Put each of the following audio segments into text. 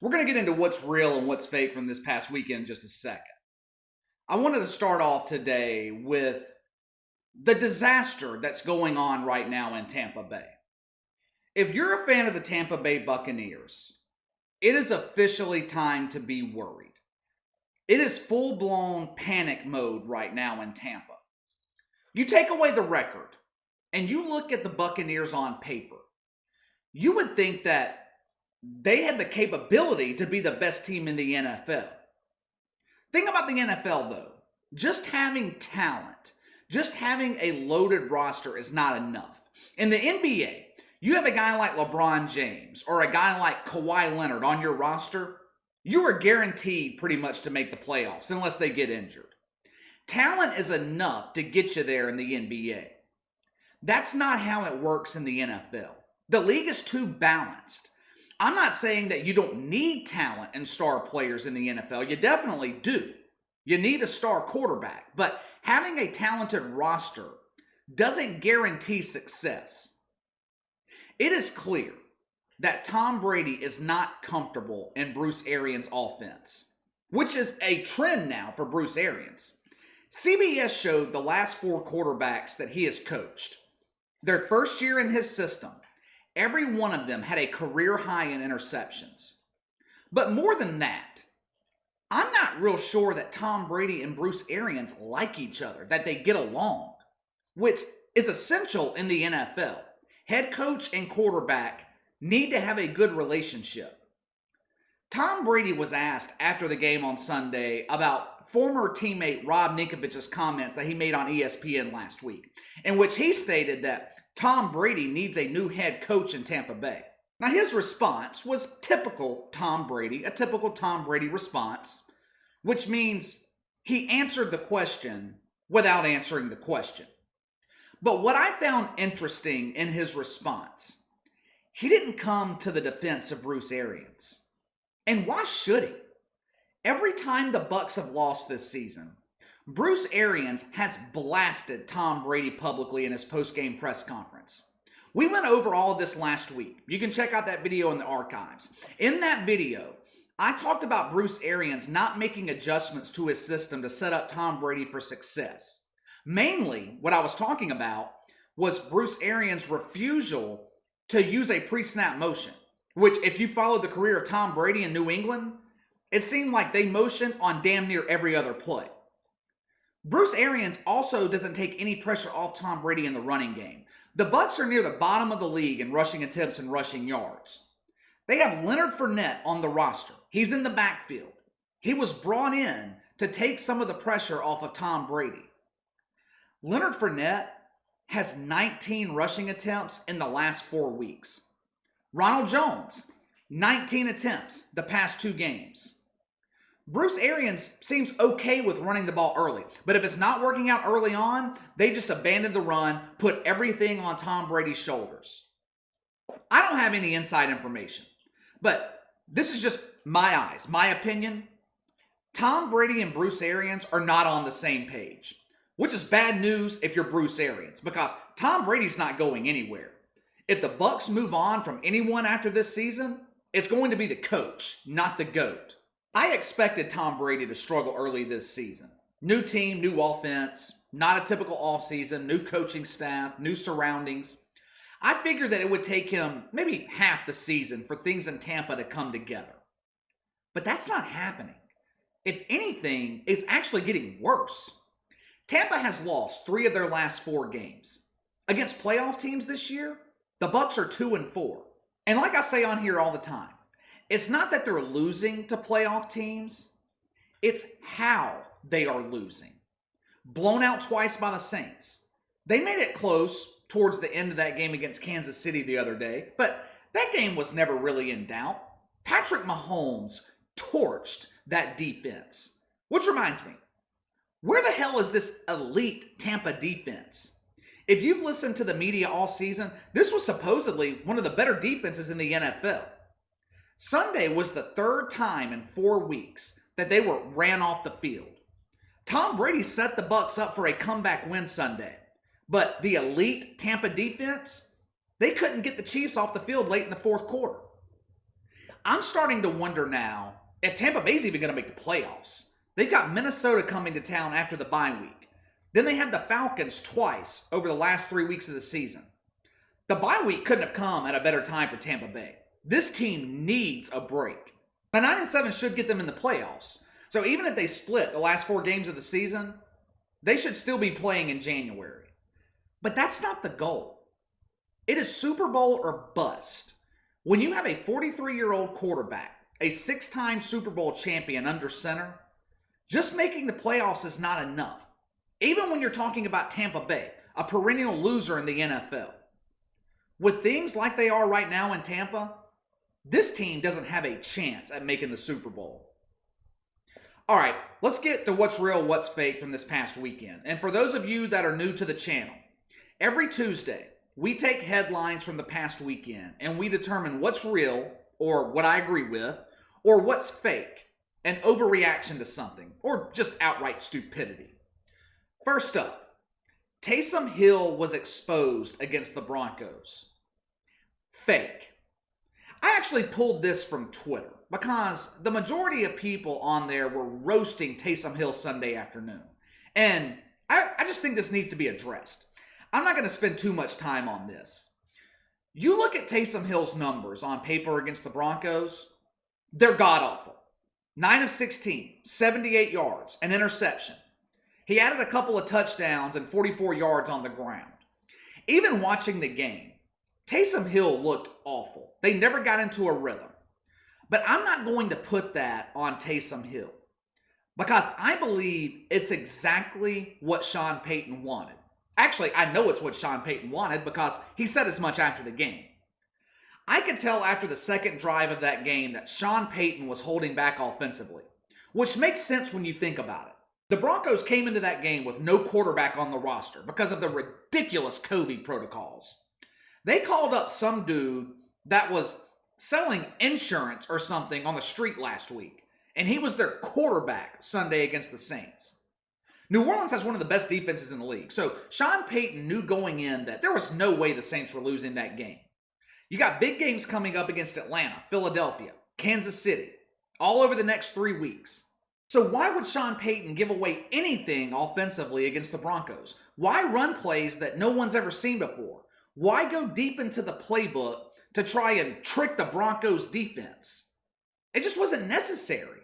We're going to get into what's real and what's fake from this past weekend in just a second. I wanted to start off today with the disaster that's going on right now in Tampa Bay. If you're a fan of the Tampa Bay Buccaneers, it is officially time to be worried. It is full-blown panic mode right now in Tampa. You take away the record and you look at the Buccaneers on paper, you would think that they had the capability to be the best team in the NFL. Think about the NFL though. Just having talent, just having a loaded roster is not enough. In the NBA, you have a guy like LeBron James or a guy like Kawhi Leonard on your roster, you are guaranteed pretty much to make the playoffs unless they get injured. Talent is enough to get you there in the NBA. That's not how it works in the NFL. The league is too balanced. I'm not saying that you don't need talent and star players in the NFL. You definitely do. You need a star quarterback. But having a talented roster doesn't guarantee success. It is clear that Tom Brady is not comfortable in Bruce Arians' offense, which is a trend now for Bruce Arians. CBS showed the last 4 quarterbacks that he has coached. Their first year in his system, every one of them had a career high in interceptions. But more than that, I'm not real sure that Tom Brady and Bruce Arians like each other, that they get along, which is essential in the NFL. Head coach and quarterback need to have a good relationship. Tom Brady was asked after the game on Sunday about former teammate Rob Ninkovich's comments that he made on ESPN last week, in which he stated that Tom Brady needs a new head coach in Tampa Bay. Now his response was typical Tom Brady, a typical Tom Brady response, which means he answered the question without answering the question. But what I found interesting in his response, he didn't come to the defense of Bruce Arians. And why should he? Every time the Bucs have lost this season, Bruce Arians has blasted Tom Brady publicly in his post-game press conference. We went over all of this last week. You can check out that video in the archives. In that video, I talked about Bruce Arians not making adjustments to his system to set up Tom Brady for success. Mainly, what I was talking about was Bruce Arians' refusal to use a pre-snap motion, which if you followed the career of Tom Brady in New England, it seemed like they motioned on damn near every other play. Bruce Arians also doesn't take any pressure off Tom Brady in the running game. The Bucs are near the bottom of the league in rushing attempts and rushing yards. They have Leonard Fournette on the roster. He's in the backfield. He was brought in to take some of the pressure off of Tom Brady. Leonard Fournette has 19 rushing attempts in the last 4 weeks. Ronald Jones, 19 attempts the past 2 games. Bruce Arians seems okay with running the ball early, but if it's not working out early on, they just abandon the run, put everything on Tom Brady's shoulders. I don't have any inside information, but this is just my eyes, my opinion. Tom Brady and Bruce Arians are not on the same page, which is bad news if you're Bruce Arians, because Tom Brady's not going anywhere. If the Bucs move on from anyone after this season, it's going to be the coach, not the GOAT. I expected Tom Brady to struggle early this season. New team, new offense, not a typical offseason, new coaching staff, new surroundings. I figured that it would take him maybe half the season for things in Tampa to come together. But that's not happening. If anything, it's actually getting worse. Tampa has lost 3 of their last 4 games. Against playoff teams this year, the Bucs are 2-4. And like I say on here all the time, it's not that they're losing to playoff teams, it's how they are losing. Blown out twice by the Saints. They made it close towards the end of that game against Kansas City the other day, but that game was never really in doubt. Patrick Mahomes torched that defense. Which reminds me, where the hell is this elite Tampa defense? If you've listened to the media all season, this was supposedly one of the better defenses in the NFL. Sunday was the 3rd time in 4 weeks that they were ran off the field. Tom Brady set the Bucs up for a comeback win Sunday, but the elite Tampa defense, they couldn't get the Chiefs off the field late in the 4th quarter. I'm starting to wonder now if Tampa Bay's even going to make the playoffs. They've got Minnesota coming to town after the bye week. Then they have the Falcons twice over the last 3 weeks of the season. The bye week couldn't have come at a better time for Tampa Bay. This team needs a break. The 9-7 should get them in the playoffs. So even if they split the last 4 games of the season, they should still be playing in January. But that's not the goal. It is Super Bowl or bust. When you have a 43-year-old quarterback, a 6-time Super Bowl champion under center, just making the playoffs is not enough. Even when you're talking about Tampa Bay, a perennial loser in the NFL. With things like they are right now in Tampa, this team doesn't have a chance at making the Super Bowl. All right, let's get to what's real, what's fake from this past weekend. And for those of you that are new to the channel, every Tuesday, we take headlines from the past weekend and we determine what's real, or what I agree with, or what's fake, an overreaction to something, or just outright stupidity. First up, Taysom Hill was exposed against the Broncos. Fake. I actually pulled this from Twitter because the majority of people on there were roasting Taysom Hill Sunday afternoon. And I just think this needs to be addressed. I'm not going to spend too much time on this. You look at Taysom Hill's numbers on paper against the Broncos, they're god-awful. 9 of 16, 78 yards, an interception. He added a couple of touchdowns and 44 yards on the ground. Even watching the game, Taysom Hill looked awful. They never got into a rhythm. But I'm not going to put that on Taysom Hill because I believe it's exactly what Sean Payton wanted. Actually, I know it's what Sean Payton wanted because he said as much after the game. I could tell after the second drive of that game that Sean Payton was holding back offensively, which makes sense when you think about it. The Broncos came into that game with no quarterback on the roster because of the ridiculous COVID protocols. They called up some dude that was selling insurance or something on the street last week, and he was their quarterback Sunday against the Saints. New Orleans has one of the best defenses in the league, so Sean Payton knew going in that there was no way the Saints were losing that game. You got big games coming up against Atlanta, Philadelphia, Kansas City, all over the next 3 weeks. So why would Sean Payton give away anything offensively against the Broncos? Why run plays that no one's ever seen before? Why go deep into the playbook to try and trick the Broncos defense? It just wasn't necessary.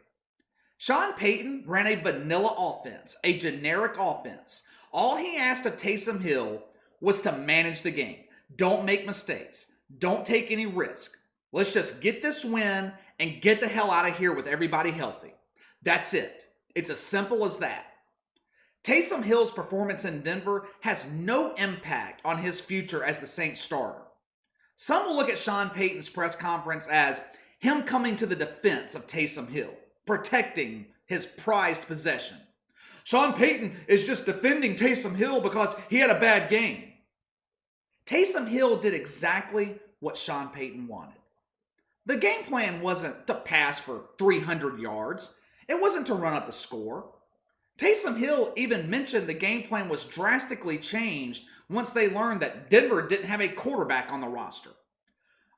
Sean Payton ran a vanilla offense, a generic offense. All he asked of Taysom Hill was to manage the game. Don't make mistakes. Don't take any risk. Let's just get this win and get the hell out of here with everybody healthy. That's it. It's as simple as that. Taysom Hill's performance in Denver has no impact on his future as the Saints starter. Some will look at Sean Payton's press conference as him coming to the defense of Taysom Hill, protecting his prized possession. Sean Payton is just defending Taysom Hill because he had a bad game. Taysom Hill did exactly what Sean Payton wanted. The game plan wasn't to pass for 300 yards. It wasn't to run up the score. Taysom Hill even mentioned the game plan was drastically changed once they learned that Denver didn't have a quarterback on the roster.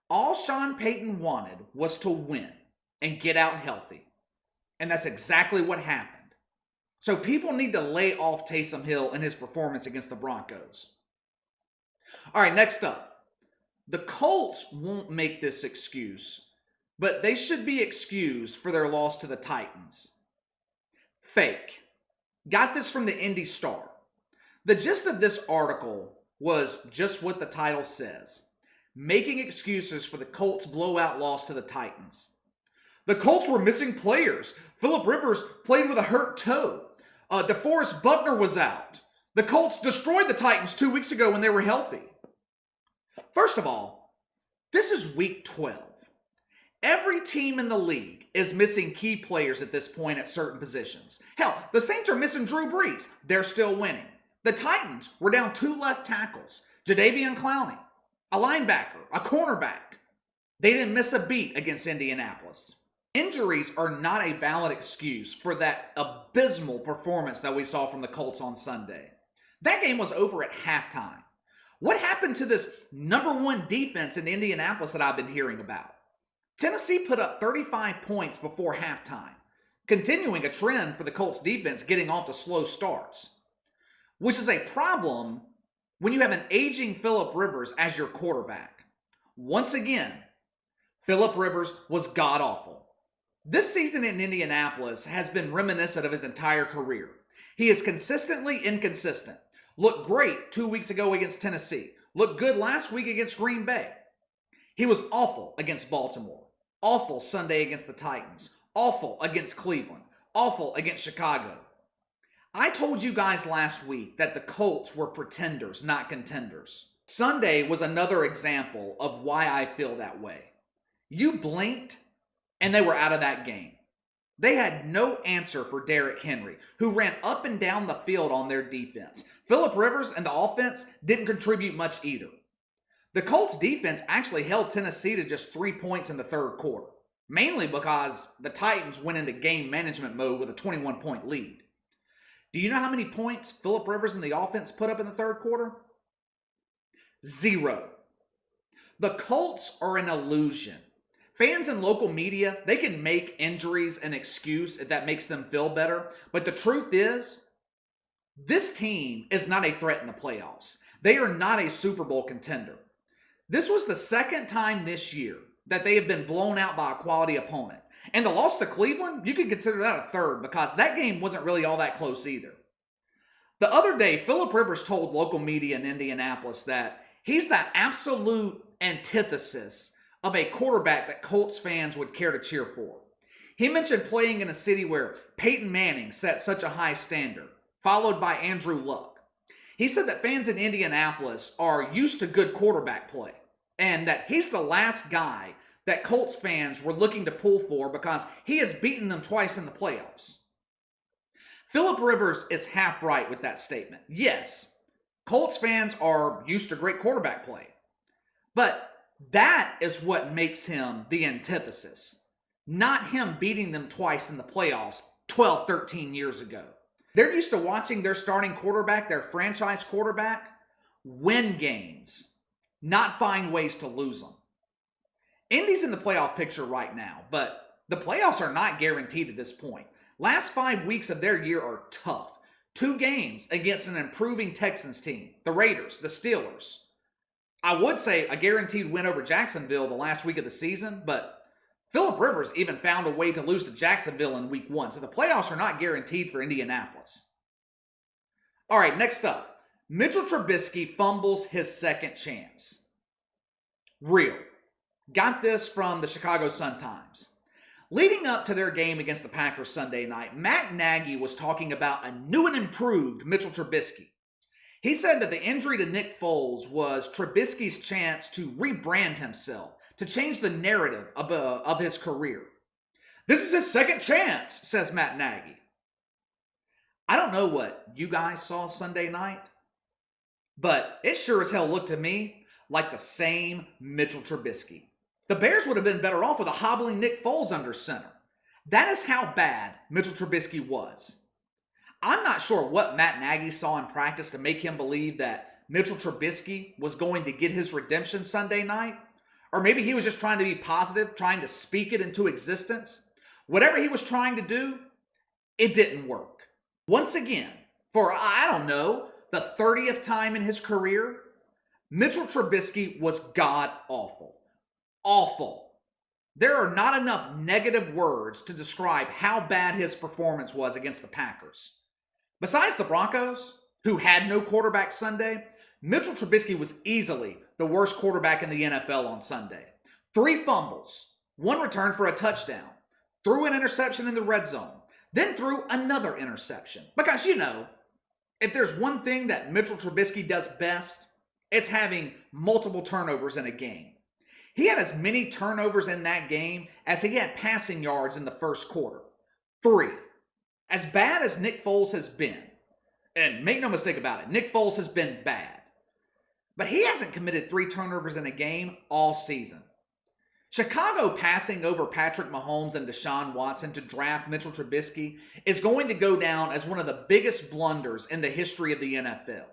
All Sean Payton wanted was to win and get out healthy. And that's exactly what happened. So people need to lay off Taysom Hill and his performance against the Broncos. All right, next up. The Colts won't make this excuse, but they should be excused for their loss to the Titans. Fake. Got this from the Indy Star. The gist of this article was just what the title says. Making excuses for the Colts' blowout loss to the Titans. The Colts were missing players. Phillip Rivers played with a hurt toe. DeForest Buckner was out. The Colts destroyed the Titans 2 weeks ago when they were healthy. First of all, this is week 12. Every team in the league is missing key players at this point at certain positions. Hell, the Saints are missing Drew Brees. They're still winning. The Titans were down 2 left tackles, Jadeveon Clowney, a linebacker, a cornerback. They didn't miss a beat against Indianapolis. Injuries are not a valid excuse for that abysmal performance that we saw from the Colts on Sunday. That game was over at halftime. What happened to this number 1 defense in Indianapolis that I've been hearing about? Tennessee put up 35 points before halftime, continuing a trend for the Colts defense getting off to slow starts, which is a problem when you have an aging Phillip Rivers as your quarterback. Once again, Phillip Rivers was god-awful. This season in Indianapolis has been reminiscent of his entire career. He is consistently inconsistent. Looked great 2 weeks ago against Tennessee. Looked good last week against Green Bay. He was awful against Baltimore. Awful Sunday against the Titans. Awful against Cleveland. Awful against Chicago. I told you guys last week that the Colts were pretenders, not contenders. Sunday was another example of why I feel that way. You blinked, and they were out of that game. They had no answer for Derrick Henry, who ran up and down the field on their defense. Phillip Rivers and the offense didn't contribute much either. The Colts defense actually held Tennessee to just 3 points in the third quarter, mainly because the Titans went into game management mode with a 21-point lead. Do you know how many points Phillip Rivers and the offense put up in the third quarter? 0. The Colts are an illusion. Fans and local media, they can make injuries an excuse if that makes them feel better. But the truth is, this team is not a threat in the playoffs. They are not a Super Bowl contender. This was the second time this year that they have been blown out by a quality opponent. And the loss to Cleveland, you could consider that a third because that game wasn't really all that close either. The other day, Phillip Rivers told local media in Indianapolis that he's the absolute antithesis of a quarterback that Colts fans would care to cheer for. He mentioned playing in a city where Peyton Manning set such a high standard, followed by Andrew Luck. He said that fans in Indianapolis are used to good quarterback play, and that he's the last guy that Colts fans were looking to pull for because he has beaten them twice in the playoffs. Phillip Rivers is half right with that statement. Yes, Colts fans are used to great quarterback play, but that is what makes him the antithesis, not him beating them twice in the playoffs 12, 13 years ago. They're used to watching their starting quarterback, their franchise quarterback, win games, not find ways to lose them. Indy's in the playoff picture right now, but the playoffs are not guaranteed at this point. Last 5 weeks of their year are tough. 2 games against an improving Texans team, the Raiders, the Steelers. I would say a guaranteed win over Jacksonville the last week of the season, but Phillip Rivers even found a way to lose to Jacksonville in week 1, so the playoffs are not guaranteed for Indianapolis. All right, next up, Mitchell Trubisky fumbles his second chance. Real. Got this from the Chicago Sun-Times. Leading up to their game against the Packers Sunday night, Matt Nagy was talking about a new and improved Mitchell Trubisky. He said that the injury to Nick Foles was Trubisky's chance to rebrand himself, to change the narrative of his career. This is his second chance, says Matt Nagy. I don't know what you guys saw Sunday night, but it sure as hell looked to me like the same Mitchell Trubisky. The Bears would have been better off with a hobbling Nick Foles under center. That is how bad Mitchell Trubisky was. I'm not sure what Matt Nagy saw in practice to make him believe that Mitchell Trubisky was going to get his redemption Sunday night. Or maybe he was just trying to be positive, trying to speak it into existence. Whatever he was trying to do, it didn't work. Once again, for, I don't know, the 30th time in his career, Mitchell Trubisky was god-awful. Awful. There are not enough negative words to describe how bad his performance was against the Packers. Besides the Broncos, who had no quarterback Sunday, Mitchell Trubisky was easily the worst quarterback in the NFL on Sunday. 3 fumbles, 1 return for a touchdown, threw an interception in the red zone, then threw another interception. Because, you know, if there's one thing that Mitchell Trubisky does best, it's having multiple turnovers in a game. He had as many turnovers in that game as he had passing yards in the first quarter. 3. As bad as Nick Foles has been, and make no mistake about it, Nick Foles has been bad, but he hasn't committed 3 turnovers in a game all season. Chicago passing over Patrick Mahomes and Deshaun Watson to draft Mitchell Trubisky is going to go down as one of the biggest blunders in the history of the NFL.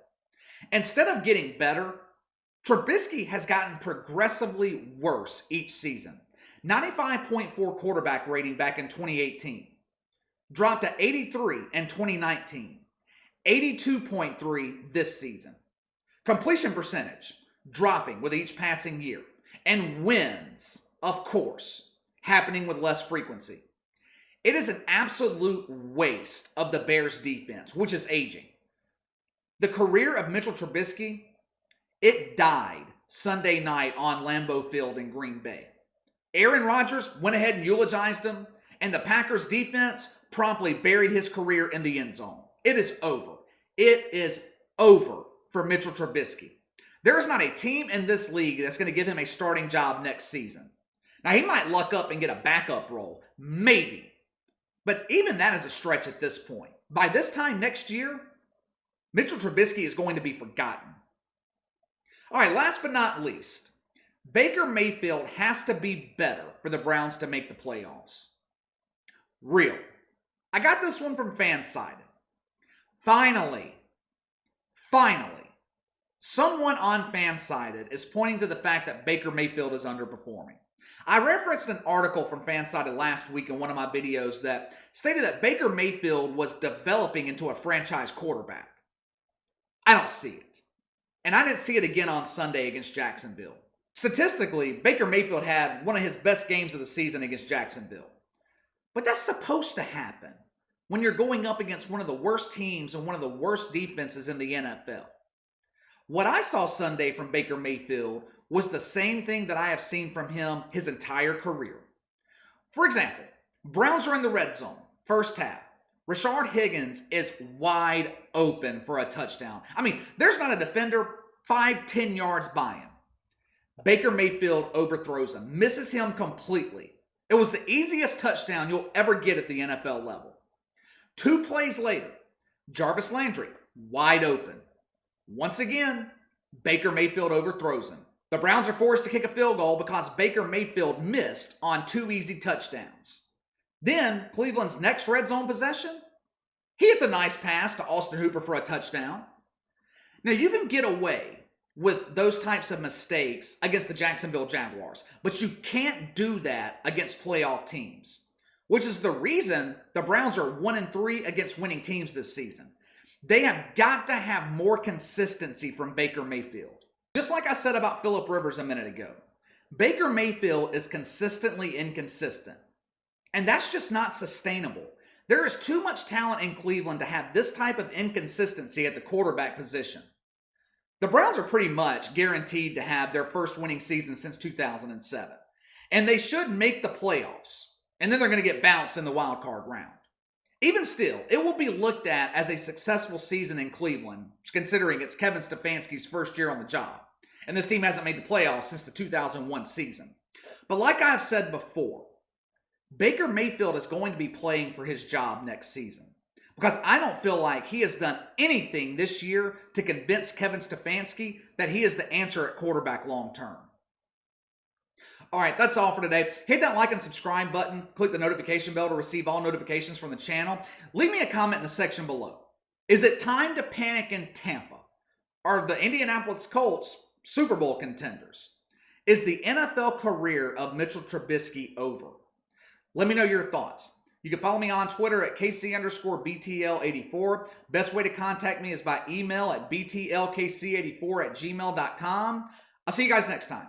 Instead of getting better, Trubisky has gotten progressively worse each season. 95.4 quarterback rating back in 2018. Dropped to 83 in 2019. 82.3 this season. Completion percentage dropping with each passing year. And wins, of course, happening with less frequency. It is an absolute waste of the Bears defense, which is aging. The career of Mitchell Trubisky, it died Sunday night on Lambeau Field in Green Bay. Aaron Rodgers went ahead and eulogized him, and the Packers defense promptly buried his career in the end zone. It is over. It is over for Mitchell Trubisky. There is not a team in this league that's going to give him a starting job next season. Now, he might luck up and get a backup role. Maybe. But even that is a stretch at this point. By this time next year, Mitchell Trubisky is going to be forgotten. All right, last but not least, Baker Mayfield has to be better for the Browns to make the playoffs. Real. I got this one from Fansided. Finally, someone on Fansided is pointing to the fact that Baker Mayfield is underperforming. I referenced an article from Fansided last week in one of my videos that stated that Baker Mayfield was developing into a franchise quarterback. I don't see it. And I didn't see it again on Sunday against Jacksonville. Statistically, Baker Mayfield had one of his best games of the season against Jacksonville. But that's supposed to happen when you're going up against one of the worst teams and one of the worst defenses in the NFL. What I saw Sunday from Baker Mayfield was the same thing that I have seen from him his entire career. For example, Browns are in the red zone, first half. Rashard Higgins is wide open for a touchdown. I mean, there's not a defender 5-10 yards by him. Baker Mayfield overthrows him, misses him completely. It was the easiest touchdown you'll ever get at the NFL level. 2 plays later, Jarvis Landry, wide open. Once again, Baker Mayfield overthrows him. The Browns are forced to kick a field goal because Baker Mayfield missed on 2 easy touchdowns. Then, Cleveland's next red zone possession, he hits a nice pass to Austin Hooper for a touchdown. Now, you can get away with those types of mistakes against the Jacksonville Jaguars, but you can't do that against playoff teams, which is the reason the Browns are 1-3 against winning teams this season. They have got to have more consistency from Baker Mayfield. Just like I said about Phillip Rivers a minute ago, Baker Mayfield is consistently inconsistent. And that's just not sustainable. There is too much talent in Cleveland to have this type of inconsistency at the quarterback position. The Browns are pretty much guaranteed to have their first winning season since 2007. And they should make the playoffs. And then they're going to get bounced in the wild card round. Even still, it will be looked at as a successful season in Cleveland, considering it's Kevin Stefanski's first year on the job. And this team hasn't made the playoffs since the 2001 season. But like I've said before, Baker Mayfield is going to be playing for his job next season. Because I don't feel like he has done anything this year to convince Kevin Stefanski that he is the answer at quarterback long term. All right, that's all for today. Hit that like and subscribe button. Click the notification bell to receive all notifications from the channel. Leave me a comment in the section below. Is it time to panic in Tampa? Are the Indianapolis Colts Super Bowl contenders? Is the NFL career of Mitchell Trubisky over? Let me know your thoughts. You can follow me on Twitter at KC_BTL84. Best way to contact me is by email at BTLKC84@gmail.com. I'll see you guys next time.